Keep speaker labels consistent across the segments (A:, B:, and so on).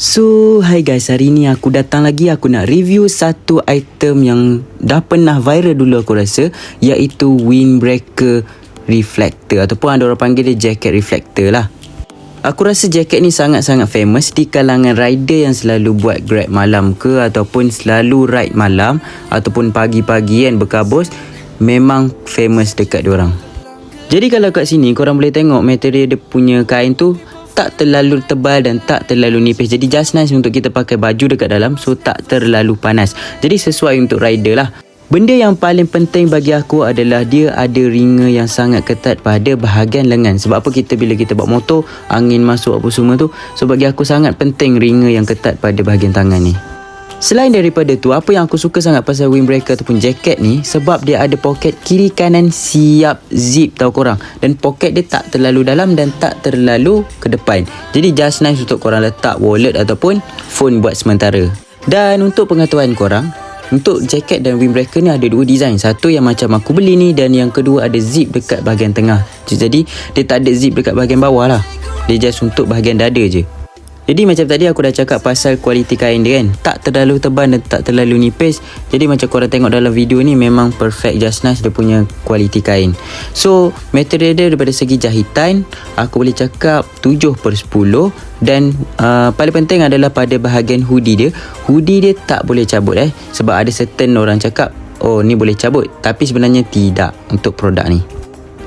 A: Hai guys, hari ni aku datang lagi. Aku nak review satu item yang dah pernah viral dulu aku rasa, iaitu windbreaker reflector, ataupun ada orang panggil dia jacket reflector lah. Aku rasa jacket ni sangat-sangat famous di kalangan rider yang selalu buat grab malam ke, ataupun selalu ride malam ataupun pagi-pagi kan berkabus. Memang famous dekat diorang. Jadi kalau kat sini korang boleh tengok material dia punya kain tu tak terlalu tebal dan tak terlalu nipis. Jadi just nice untuk kita pakai baju dekat dalam, so tak terlalu panas. Jadi sesuai untuk rider lah. Benda yang paling penting bagi aku adalah dia ada ringer yang sangat ketat pada bahagian lengan. Sebab apa, bila kita bawa motor, angin masuk apa semua tu. So bagi aku sangat penting ringer yang ketat pada bahagian tangan ni. Selain daripada tu, apa yang aku suka sangat pasal windbreaker ataupun jaket ni, sebab dia ada poket kiri kanan siap zip tau korang. Dan poket dia tak terlalu dalam dan tak terlalu ke depan. Jadi just nice untuk korang letak wallet ataupun phone buat sementara. Dan untuk pengetahuan korang, untuk jaket dan windbreaker ni ada dua design. Satu yang macam aku beli ni, dan yang kedua ada zip dekat bahagian tengah. Jadi dia tak ada zip dekat bahagian bawah lah. Dia just untuk bahagian dada je. Jadi macam tadi aku dah cakap pasal kualiti kain dia kan, tak terlalu tebal dan tak terlalu nipis. Jadi macam korang tengok dalam video ni, memang perfect, just nice dia punya kualiti kain. So material dia daripada segi jahitan, aku boleh cakap 7/10. Dan paling penting adalah pada bahagian hoodie dia. Hoodie dia tak boleh cabut sebab ada certain orang cakap, oh ni boleh cabut, tapi sebenarnya tidak untuk produk ni.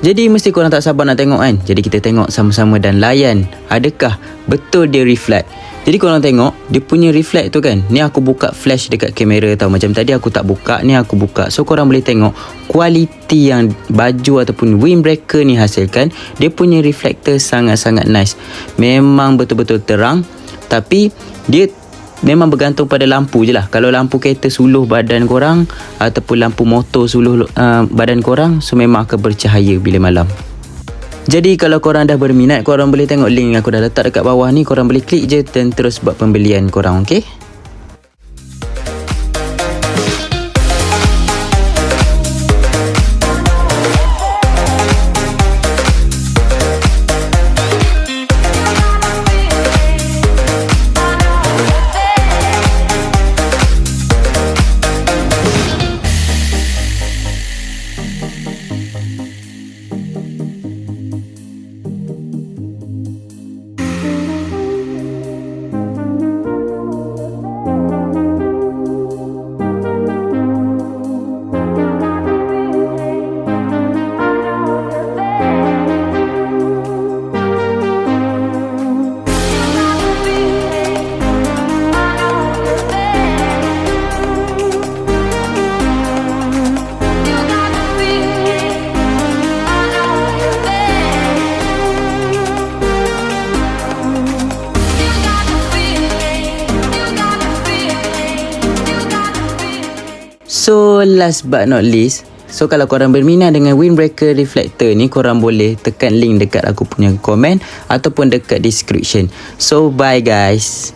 A: Jadi mesti korang tak sabar nak tengok kan. Jadi kita tengok sama-sama dan layan adakah betul dia reflect. Jadi korang tengok dia punya reflect tu kan. Ni aku buka flash dekat kamera tau. Macam tadi aku tak buka, ni aku buka. So korang boleh tengok kualiti yang baju ataupun windbreaker ni hasilkan. Dia punya reflector sangat-sangat nice. Memang betul-betul terang, tapi dia memang bergantung pada lampu je lah. Kalau lampu kereta suluh badan korang ataupun lampu motor suluh badan korang, so memang akan bercahaya bila malam. Jadi kalau korang dah berminat, korang boleh tengok link yang aku dah letak dekat bawah ni. Korang boleh klik je dan terus buat pembelian korang, okay? So last but not least, so kalau korang berminat dengan windbreaker reflector ni, korang boleh tekan link dekat aku punya komen ataupun dekat description. So bye guys.